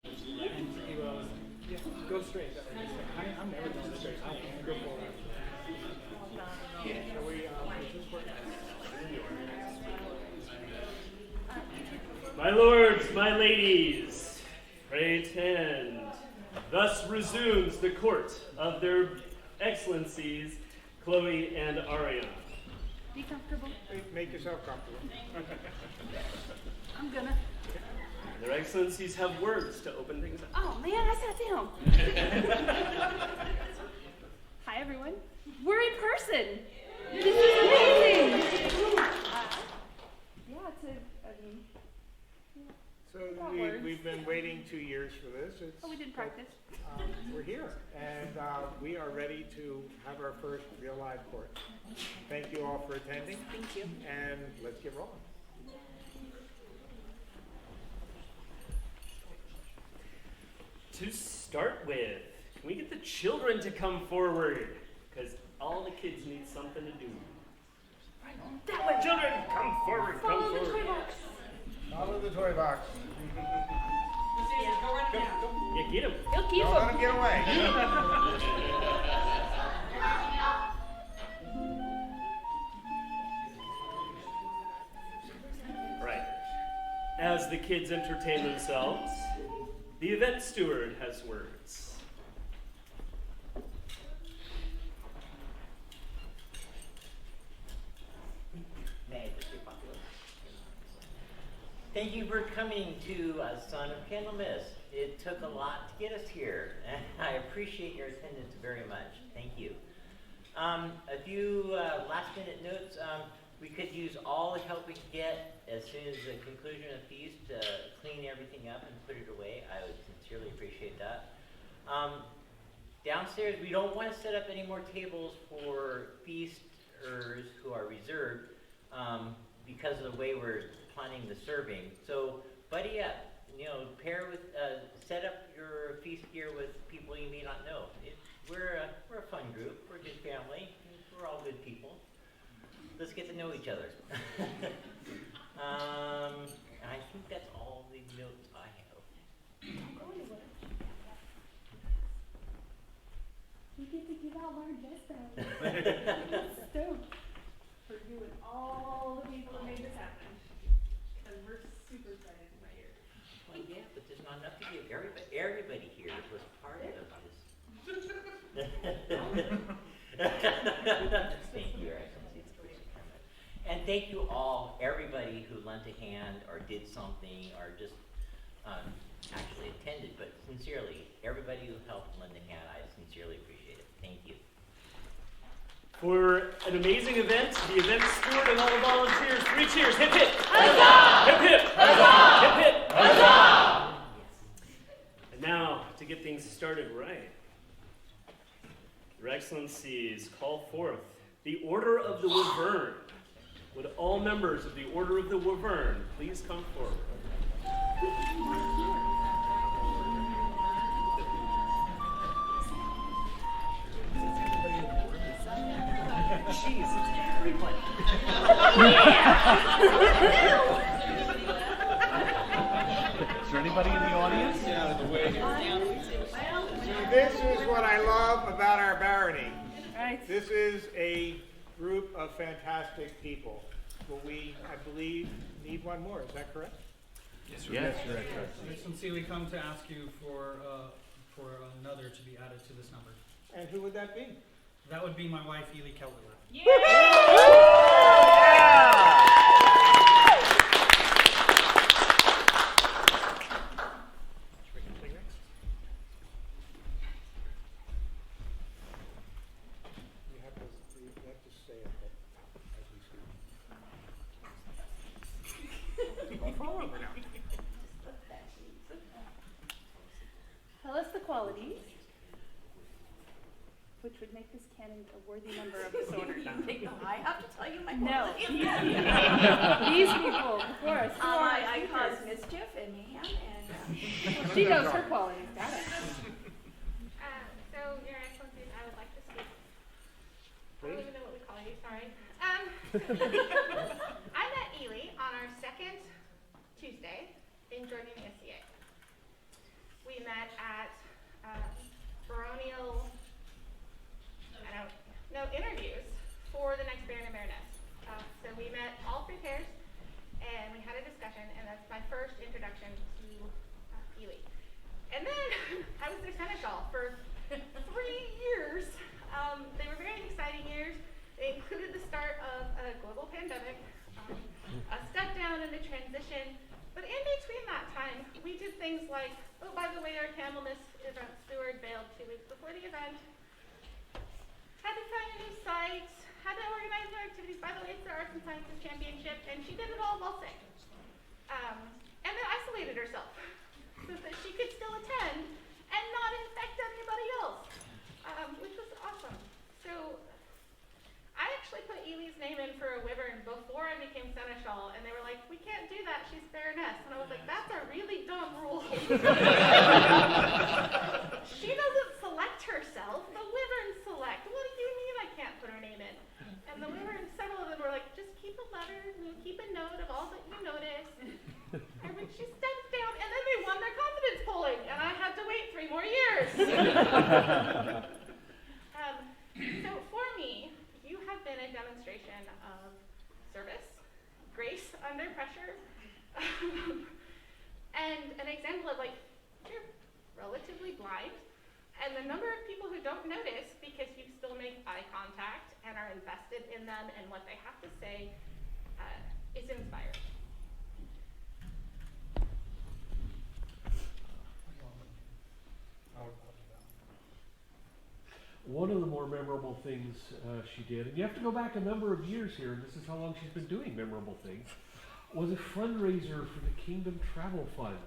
And he goes, yeah, go straight. I'm never going straight. I am go forward. So we just work. My lords, my ladies, pray attend. Thus resumes the court of their excellencies, Chloe and Ariana. Be comfortable. Make yourself comfortable. I'm gonna. Their excellencies have words to open things up. Oh man, I sat down. Hi everyone. We're in person. This is amazing. So we've been waiting 2 years for this. We didn't practice. We're here, and we are ready to have our first real live court. Thank you all for attending. Thank you. And let's get rolling. To start with, can we get the children to come forward? Because all the kids need something to do. That way. Children, come forward, come Follow the forward. toy box. Follow the toy box. Yeah, get him. He'll keep Don't let him. him get away. Right. As the kids entertain themselves, the event steward has words. Thank you for coming to Son of Candlemas. It took a lot to get us here, and I appreciate your attendance very much. Thank you. A few last-minute notes. We could use all the help we could get as soon as the conclusion of the feast to clean everything up and put it away. I would sincerely appreciate that. Downstairs, we don't want to set up any more tables for feasters who are reserved because of the way we're planning the serving. So, buddy up. Pair with, set up your feast gear with people you may not know. We're a fun group. We're a good family. We're all good people. Let's get to know each other. I think that's all the notes I have. We get to give out our guest bags. Stoked for you and all the people that made this happen. Because we're super excited right here. Well, yeah, but there's not enough to give. Everybody here was part of this. Thank you, and thank you all, everybody who lent a hand or did something or just actually attended, but sincerely, everybody who helped lend a hand, I sincerely appreciate it. Thank you. For an amazing event, the event steward and all the volunteers, 3 cheers. Hip hip! Huzzah! Hip hip! Huzzah! Hip hip! Huzzah! And now, to get things started right, Your Excellencies, call forth the Order of the Wyvern. Would all members of the Order of the Wyvern please come forward? Jeez, it's everybody. Is there anybody in the audience? This is what I love about our barony. Right. This is a group of fantastic people. But we, I believe, need one more. Is that correct? Yes, Your Excellency. Excellency, we come to ask you for another to be added to this number. And who would that be? That would be my wife, Ely Keller. Yeah! You have to stay up as we speak. Don't fall over now. Tell us the qualities which would make this canon a worthy member of this order. I have to tell you my No. qualities. These people before us. Who are our I cause speakers? mischief and mayhem, and She knows her qualities. Got it. So, Your Excellencies, I would like to speak. I don't Please. even know what we call you, sorry. I met Ely on our second Tuesday in joining the SCA. we met at baronial, interviews for the next Baron and Baroness. So we met all 3 pairs, and we had a discussion, and that's my first introduction to Ely. And then I was their seneschal for 3 years. They were very exciting years. They included the start of a global pandemic, a step down in the transition. But in between that time, we did things like, oh, by the way, our Candlemas event steward bailed 2 weeks before the event. Had to find a new site, had to organize new activities. By the way, it's the Arts and Sciences Championship, and she did it all while sick. And then isolated herself so that she could still attend and not infect anybody else, which was awesome. So I actually put Ely's name in for a wyvern before I became seneschal, and they were like, we can't do that, she's Baroness. And I was like, that's a really dumb rule. She doesn't select herself, the wyverns select. What do you mean I can't put her name in? And the wyverns, several of them were like, just keep a letter, keep a note of all that you notice. And when she steps down, and then they won their confidence polling, and I had to wait 3 more years. So for me, you have been a demonstration of service, grace under pressure, and an example of like, you're relatively blind, and the number of people who don't notice because you still make eye contact and are invested in them and what they have to say is inspiring. One of the more memorable things she did, and you have to go back a number of years here, and this is how long she's been doing memorable things, was a fundraiser for the Kingdom Travel Fund,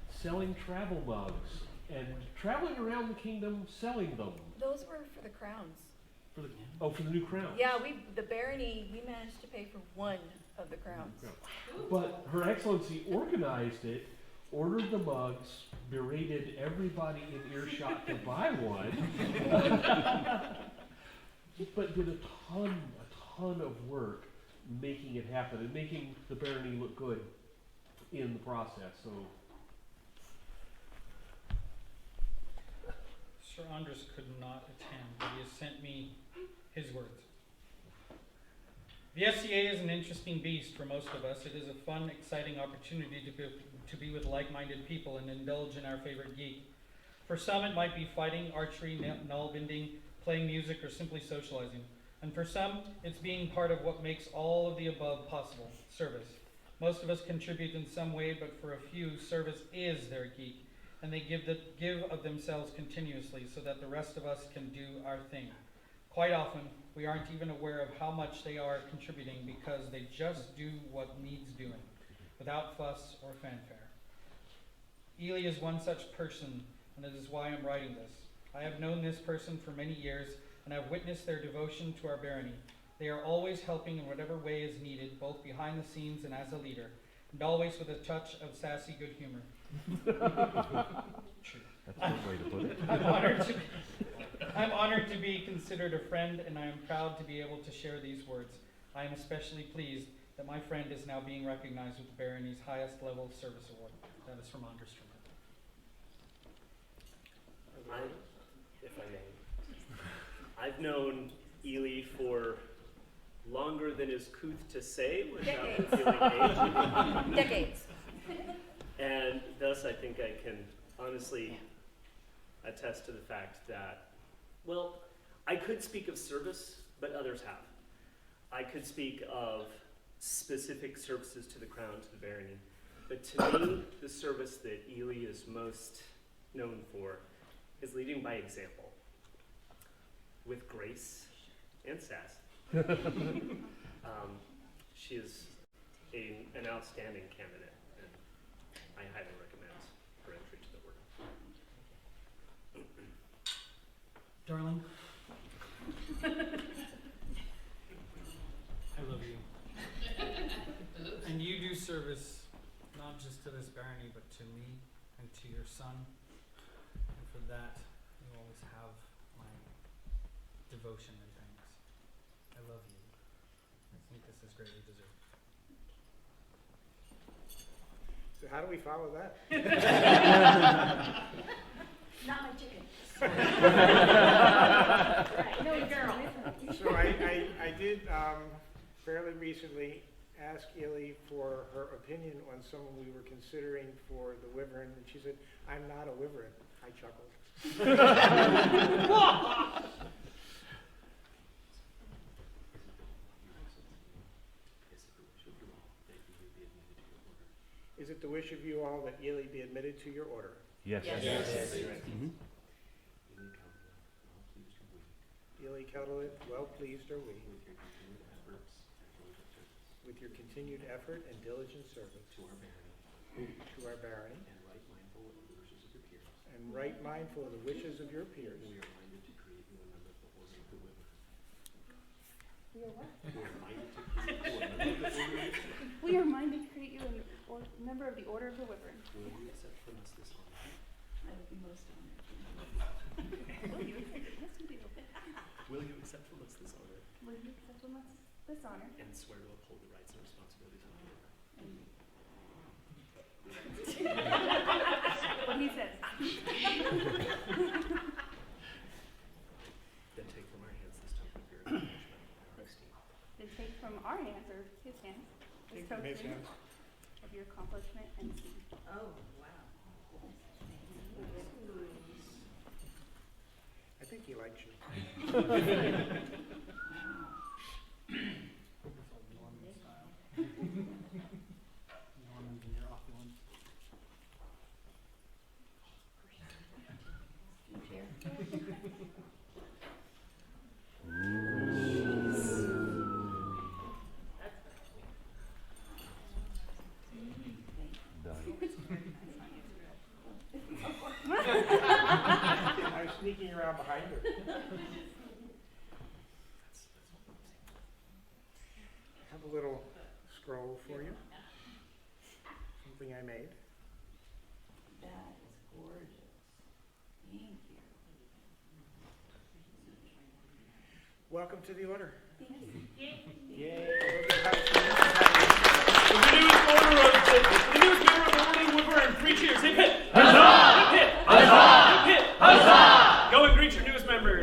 selling travel mugs and traveling around the kingdom selling them. Those were for the crowns. For the new crown. Yeah, the Barony, we managed to pay for 1 of the crowns. But Her Excellency organized it, ordered the mugs, berated everybody in earshot to buy one, but did a ton of work making it happen and making the Barony look good in the process. So, Sir Andres could not attend, but he has sent me his words. The SCA is an interesting beast for most of us. It is a fun, exciting opportunity to be with like-minded people and indulge in our favorite geek. For some, it might be fighting, archery, null binding, playing music, or simply socializing. And for some, it's being part of what makes all of the above possible, service. Most of us contribute in some way, but for a few, service is their geek, and they give of themselves continuously so that the rest of us can do our thing. Quite often, we aren't even aware of how much they are contributing because they just do what needs doing, without fuss or fanfare. Ely is one such person, and it is why I'm writing this. I have known this person for many years, and I've witnessed their devotion to our barony. They are always helping in whatever way is needed, both behind the scenes and as a leader, and always with a touch of sassy good humor. That's a good way to put it. I'm honored to be considered a friend, and I am proud to be able to share these words. I am especially pleased that my friend is now being recognized with the Barony's highest level service award. That is from Andres Truman. If I may, I've known Ely for longer than is couth to say without feeling age. Decades. And thus I think I can honestly attest to the fact that, well, I could speak of service, but others have. I could speak of specific services to the crown, to the barony, but to me, the service that Ely is most known for is leading by example, with grace and sass. She is an outstanding candidate, and I highly recommend her entry to the order. Darling, I love you. And you do service not just to this barony, but to me and to your son. And for that, you always have my devotion and thanks. I love you. I think this is greatly deserved. So how do we follow that? Not my chicken. Right, no, girl. So I did fairly recently ask Ely for her opinion on someone we were considering for the Wyvern, and she said, "I'm not a Wyvern." I chuckled. Is it the wish of you all that Ely be admitted to your order? Yes. Mhm. Ely Ketelid, well pleased are we with your continued effort and diligent service to our barony, and right mindful of the wishes of your peers. We are minded to create you a member of the Order of the Wyvern. We are minded to create you a member of the Order of the Wyvern. Will you accept from us this honor? I would be most honored. Will you accept? Yes, we do. Will you accept from us this honor Will you accept from us this honor? and swear to uphold the rights and responsibilities of the Order? What he says. Then take from our hands this token of your acknowledgement and our esteem. Then take from our hands, or his hands, this Take from his token hands. of your accomplishment and esteem. Oh, wow. I think he likes you. I was sneaking around behind her. I have a little scroll for you. Something I made. That is gorgeous. Thank you. Welcome to the order. The newest member of the Order of the Wyvern, 3 cheers, hip hip! Huzzah! Hip hip! Huzzah! Hip hip! Huzzah! Go and greet your newest member.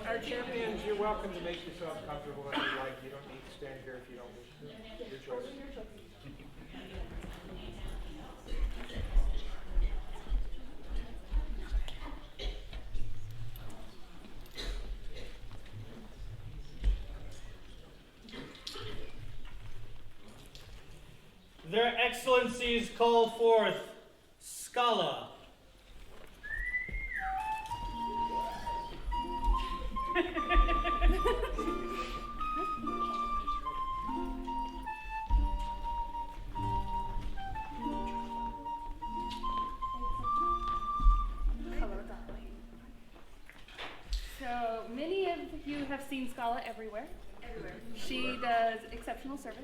Our champions, you're welcome to make yourselves comfortable if you like. You don't need to stand here if you don't wish to. Your choice. Their Excellencies call forth Scala. Hello, darling. So many of you have seen Scala everywhere. She does exceptional service,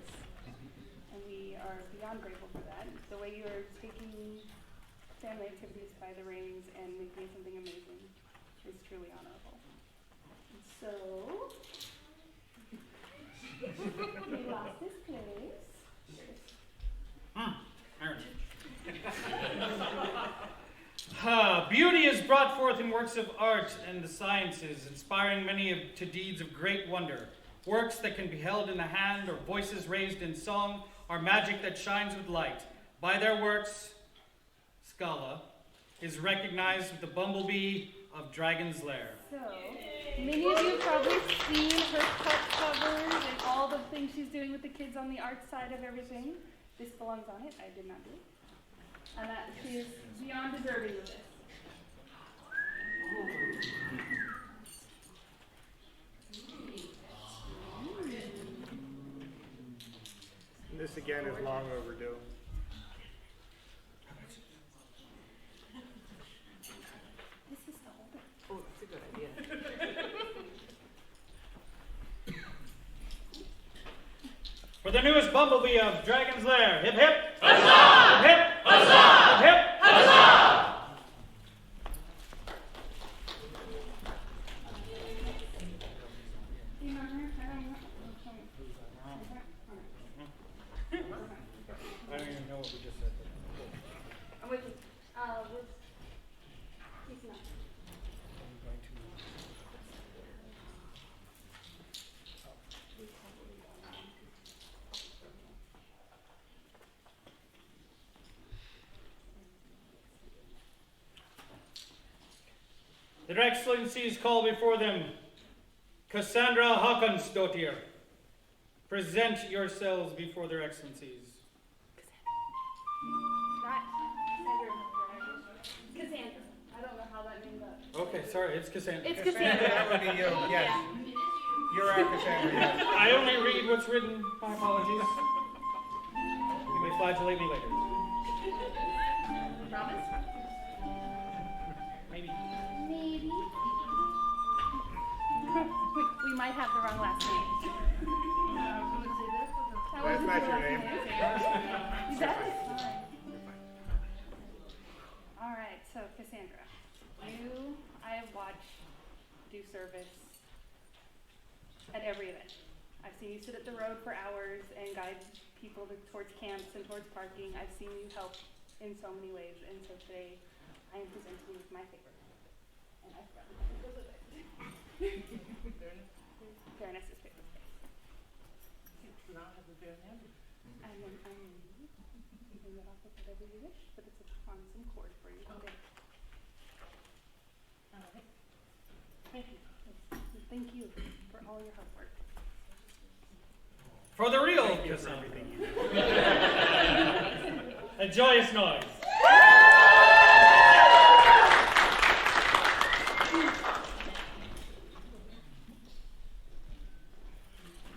and we are beyond grateful for that. The way you are taking family activities by the reins and making it something amazing is truly honorable. And so, we lost this place. Beauty is brought forth in works of art and the sciences, inspiring many to deeds of great wonder. Works that can be held in the hand or voices raised in song are magic that shines with light. By their works, Scala is recognized with the bumblebee of Dragon's Lair. So, many of you have probably seen her cup covers and all the things she's doing with the kids on the art side of everything. This belongs on it. I did not do it. And that she is beyond deserving of this. this again is long overdue. This is the holder. Oh, that's a good idea. For the newest bumblebee of Dragon's Lair, hip hip! Huzzah! Hip hip! Huzzah! Hip hip! Huzzah! I don't even know what we just said. I'm with you. He's not. Their Excellencies call before them Cassandra Håkansdottir. Present yourselves before their Excellencies. Not Cassandra. I don't know how that name got. Okay, sorry, it's Cassandra. It's Cassandra, Cassandra. that would be you, yes. You're our Cassandra, yes. I only read what's written. My apologies. You may flagellate me later. Promise? Maybe. Maybe. we might have the wrong last name. That That's wasn't not your your last name. Is that it? All right, so Cassandra, I have watched do service at every event. I've seen you sit at the road for hours and guide people towards camps and towards parking. I've seen you help in so many ways, and so today I am presenting you with my favor. And I forgot what it was. Fairness is favorite space. And then you can get off with whatever you wish, but it's on some cord for you. Okay. Thank you. Thank you for all your hard work. For the real Cassandra. A joyous noise.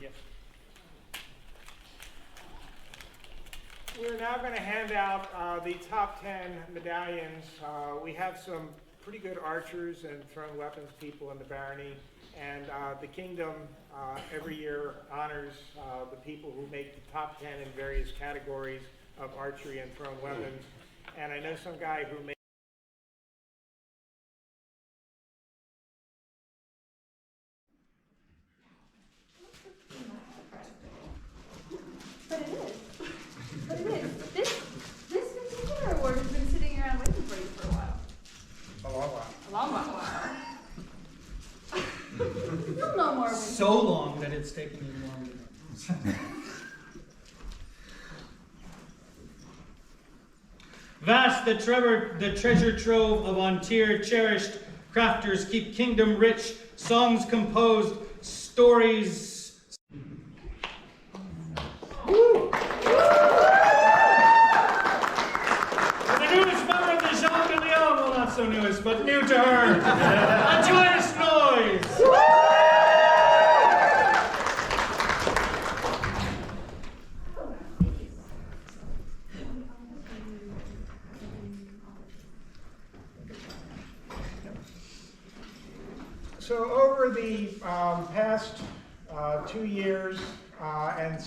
Yes. We're now going to hand out the top 10 medallions. We have some pretty good archers and thrown weapons people in the Barony, and the Kingdom every year honors the people who make the top 10 in various categories of archery and thrown weapons. And I know some guy who made But it is. But it is. This particular award has been sitting around waiting for you for a while. a long while. A long while. You'll know more when So long that it's taken you longer. Vast the treasure trove of Ontir cherished crafters keep kingdom rich, songs composed, stories. Woo! For the newest member of the Jean de Leon, well, not so newest, but new to her, a joyous noise! So over the past 2 years and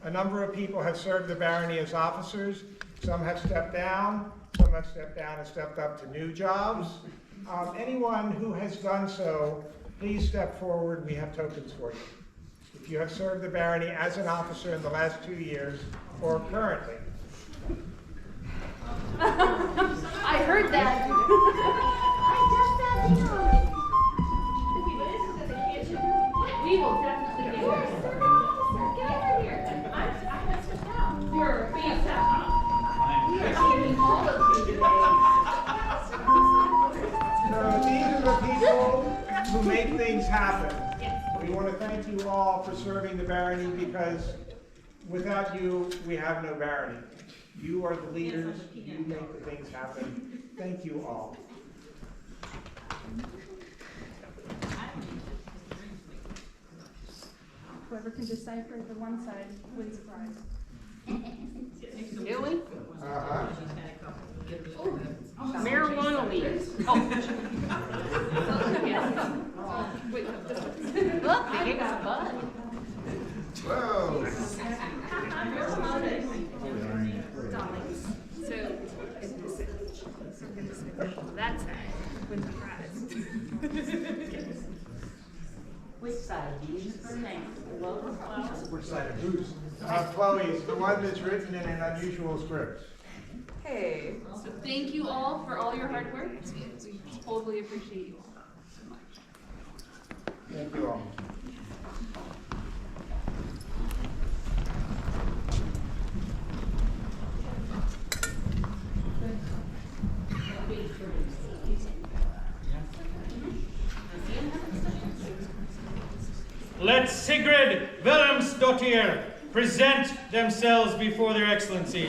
a number of people have served the Barony as officers. Some have stepped down, some have stepped down and stepped up to new jobs. Anyone who has done so, please step forward. We have tokens for you. If you have served the Barony as an officer in the last 2 years or currently. I heard that. I just sat down. We will definitely get her. Get over here. I have to sit down. You're being sat down. We are taking all of you today. So these are the people who make things happen. We want to thank you all for serving the Barony because without you, we have no Barony. You are the leaders. You make the things happen. Thank you all. Whoever can decipher the one side wins a prize. Really? Uh-huh. Marijuana leaves. Wait, look, they gave us a bud. Whoa. So, that's with the fries. Which side? These or next? Which side of whose? Chloe's, the one that's written in an unusual script. Hey. So thank you all for all your hard work. We totally appreciate you all so much. Thank you all. Let Sigrid Wilhelmsdottir present themselves before their excellencies.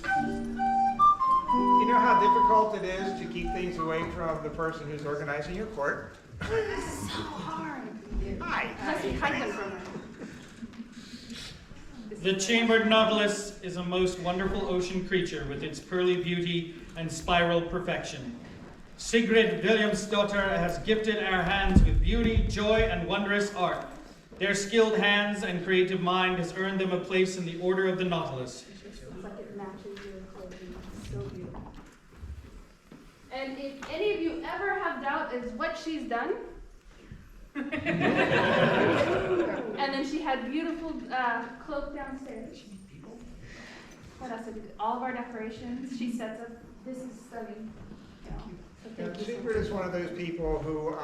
You know how difficult it is to keep things away from the person who's organizing your court? It's so hard. Hi. Unless you hide them from her. The chambered nautilus is a most wonderful ocean creature with its pearly beauty and spiral perfection. Sigrid Wilhelmsdottir has gifted our hands with beauty, joy, and wondrous art. Their skilled hands and creative mind has earned them a place in the Order of the Nautilus. It's like it matches your clothing. It's so beautiful. And if any of you ever have doubt as what she's done, and then she had beautiful cloak downstairs. What else? All of our decorations. She sets up. This is stunning. You know, so thank you so Sigrid much. is one of those people who,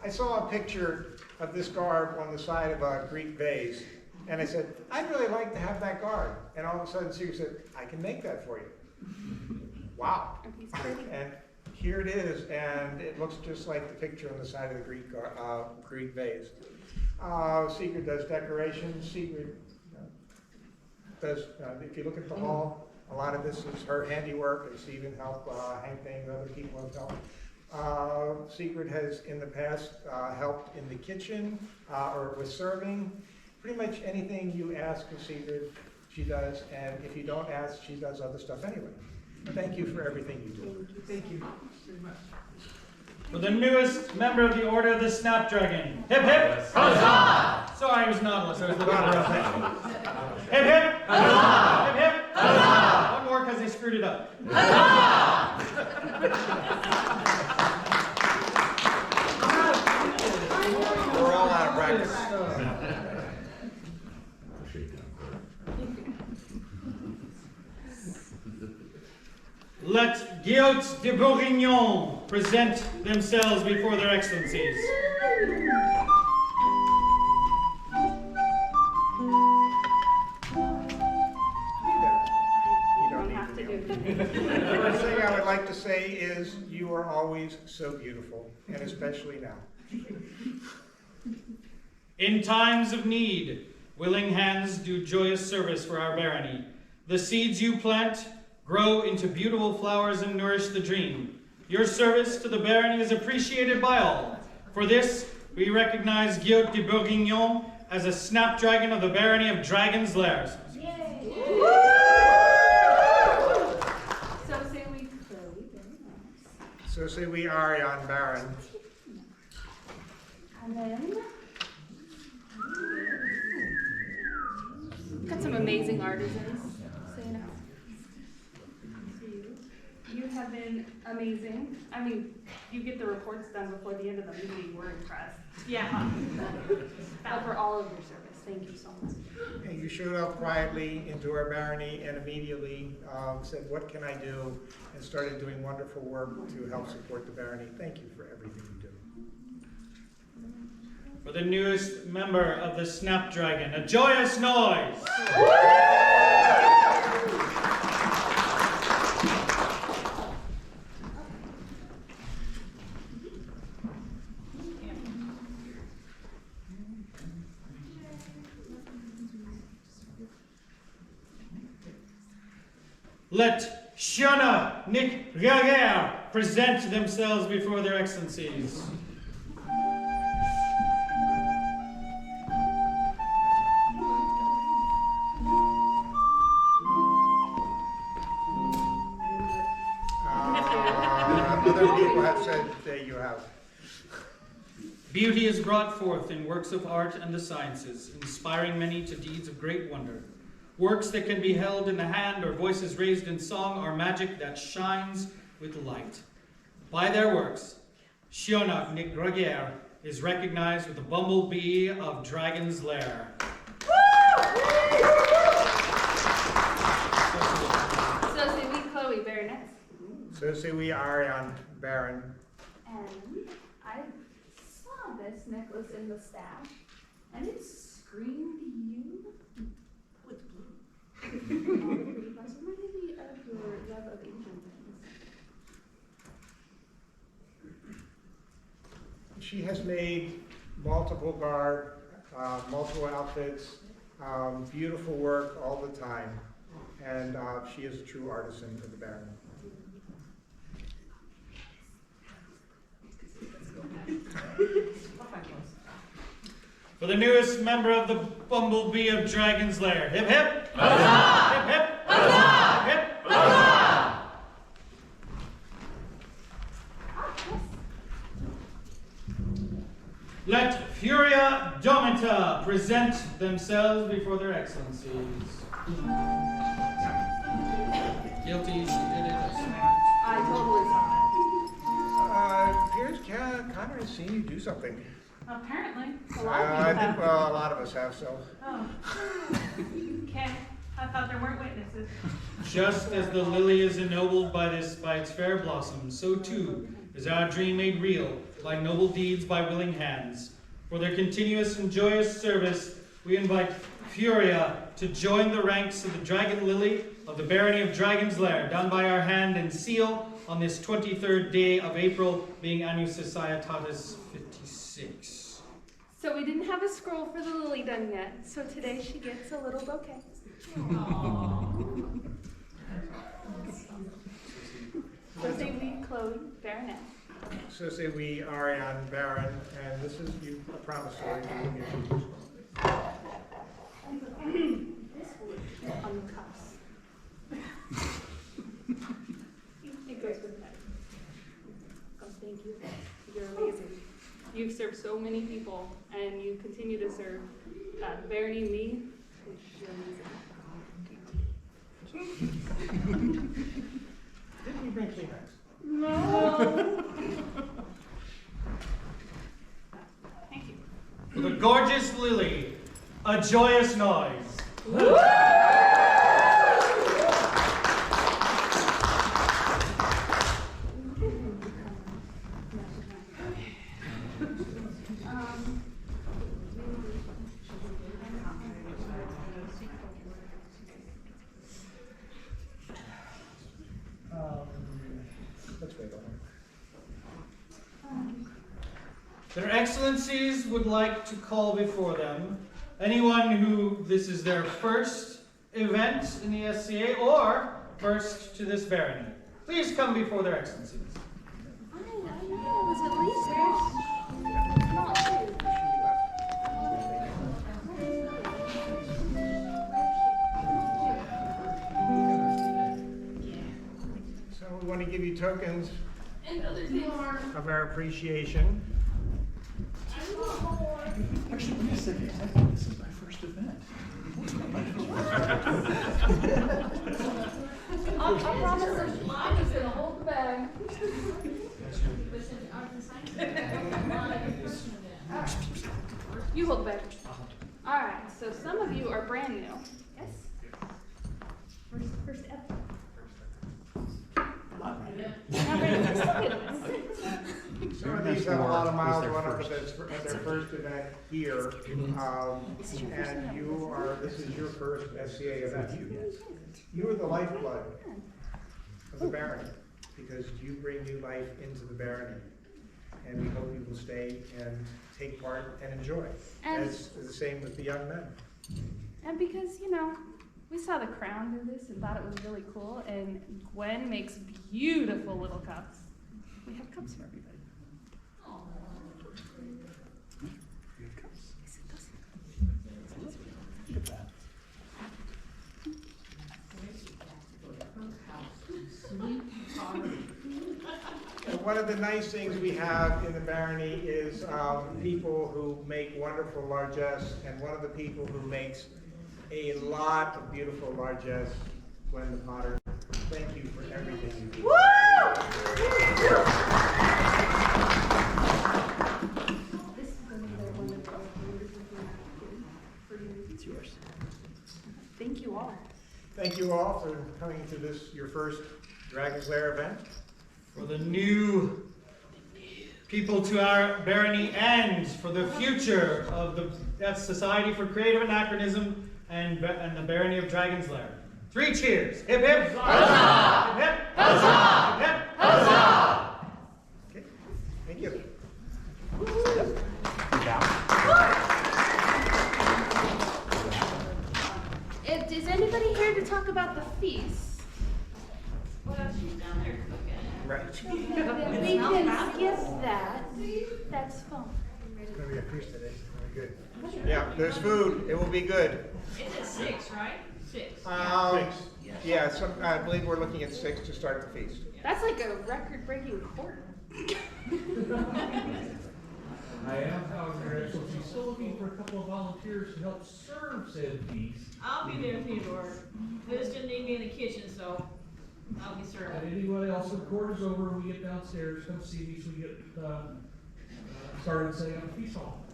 I saw a picture of this garb on the side of a Greek vase, and I said, I'd really like to have that garb. And all of a sudden Sigrid said, I can make that for you. Wow. And he's pretty. And here it is, and it looks just like the picture on the side of the Greek vase. Sigrid does decorations. Sigrid does, if you look at the hall, a lot of this is her handiwork, and Stephen helped, Hank Payne and other people have helped. Sigrid has in the past helped in the kitchen or with serving. Pretty much anything you ask of Sigrid, she does, and if you don't ask, she does other stuff anyway. Thank you for everything you do. Thank you very much. For the newest member of the Order of the Snapdragon. Hip hip! Huzzah! Sorry, it was Nautilus. I was looking for a Hip hip! Huzzah! Hip hip! Huzzah! One more because they screwed it up. We're all out of practice. Let Guillot de Bourguignon present themselves before their excellencies. You don't have to do it. The first thing I would like to say is you are always so beautiful, and especially now. In times of need, willing hands do joyous service for our barony. The seeds you plant grow into beautiful flowers and nourish the dream. Your service to the barony is appreciated by all. For this, we recognize Guillot de Bourguignon as a snapdragon of the barony of Dragon's Lair. Yay! So say we Chloe, very nice. So say we Ariane Baron. And then got some amazing artisans, so you know. You have been amazing. I mean, you get the reports done before the end of the meeting. We're impressed. Yeah. But for all of your service, thank you so much. And you showed up quietly into our barony and immediately said, what can I do? And started doing wonderful work to help support the barony. Thank you for everything you do. For the newest member of the Snapdragon, a joyous noise! Let Shiona Nick Riager present themselves before their excellencies. other people have said that you have. Beauty is brought forth in works of art and the sciences, inspiring many to deeds of great wonder. Works that can be held in the hand or voices raised in song are magic that shines with light. By their works, Sionach Nick Gragier is recognized with the Bumblebee of Dragon's Lair. So say we Chloe Baroness. So say we Ariane Baron. And I saw this necklace in the stash, and it screamed you. What's blue? Reminded me of your love of Asian things. She has made multiple garb, multiple outfits, beautiful work all the time, and she is a true artisan of the Barony. For the newest member of the Bumblebee of Dragon's Lair, hip hip! Huzzah! Hip hip! Huzzah! Hip hip! Huzzah! Let Furia Domita present themselves before their excellencies. Guilty, she did it. I totally saw Piers, Connor has seen you do something. it. Apparently, a I lot of people think, have. well, a lot of us have, so. Oh. Okay, I thought there weren't witnesses. Just as the lily is ennobled by its fair blossoms, so too is our dream made real by noble deeds by willing hands. For their continuous and joyous service, we invite Furia to join the ranks of the Dragon Lily of the Barony of Dragon's Lair, done by our hand and seal on this 23rd day of April, being Annus Societatis 56. So we didn't have a scroll for the lily done yet, so today she gets a little bouquet. So say we Chloe Baroness. So say we Ariane Baron, and this is you a promissory. This wood on the cuffs. It goes with that. Oh, thank you. You're amazing. You've served so many people, and you continue to serve the Barony and me. You're amazing. Didn't we bring Kleenex? No. Thank you. For the gorgeous lily, a joyous noise. Let's wait on Their Excellencies would like to call before them anyone who this is their first event in the SCA or first to this barony. Please come before their Excellencies. I know, was it Lisa? Not you. So we want to give you tokens And other things. of our appreciation. Actually, wait a second. I think this is my first event. I promise I'm just gonna hold the bag. You hold the bag. Alright, so some of you are brand new. Yes? First ever. Not ready for stimulus. Some of these have a lot of miles on them, but that's their first event here. And this is your first SCA event. You are the lifeblood of the Barony, because you bring new life into the Barony. And we hope you will stay and take part and enjoy. And- As the same with the young men. And because, we saw the Crown do this and thought it was really cool, and Gwen makes beautiful little cups. We have cups for everybody. And one of the nice things we have in the Barony is people who make wonderful largesse, and one of the people who makes a lot of beautiful largesse, Gwen the Potter. Thank you for everything you do. This is another one of our wonderful things for you. It's yours. Thank you all. Thank you all for coming to this, your first Dragon's Lair event. For the new people to our Barony and for the future of the Society for Creative Anachronism and the Barony of Dragon's Lair. 3 cheers. Hip hip. Huzzah! Hip hip. Huzzah! Hip hip. Huzzah! Okay, thank you. Is anybody here to talk about the feast? What else she's down there cooking? Right. We can skip that. That's fine. It's going to be a feast today. Very good. Yeah, there's food. It will be good. It's at 6, right? 6. Yeah, I believe we're looking at 6 to start the feast. That's like a record-breaking quarter. I am, however, so she's still looking for a couple of volunteers to help serve said feast. I'll be there, Theodore. They just didn't need me in the kitchen, so I'll be serving. And anyone else, the quarter's over, we get downstairs, come see me so we get started setting up the feast hall.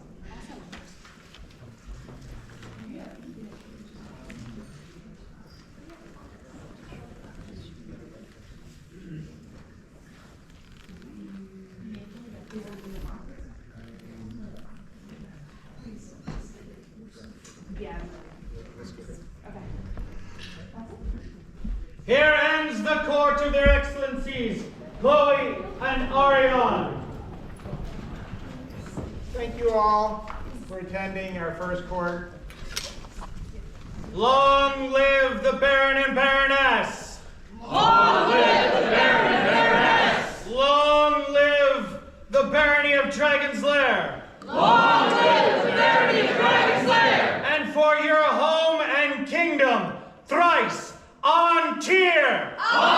Yeah. Okay. Here ends the court of their excellencies, Chloe and Ariane. Thank you all for attending our first court. Long live the Baron and Baroness! Long live the Baron and Baroness! Long live the Barony of Dragon's Lair! Long live the Barony of Dragon's Lair! And for your home and kingdom, thrice on tier! On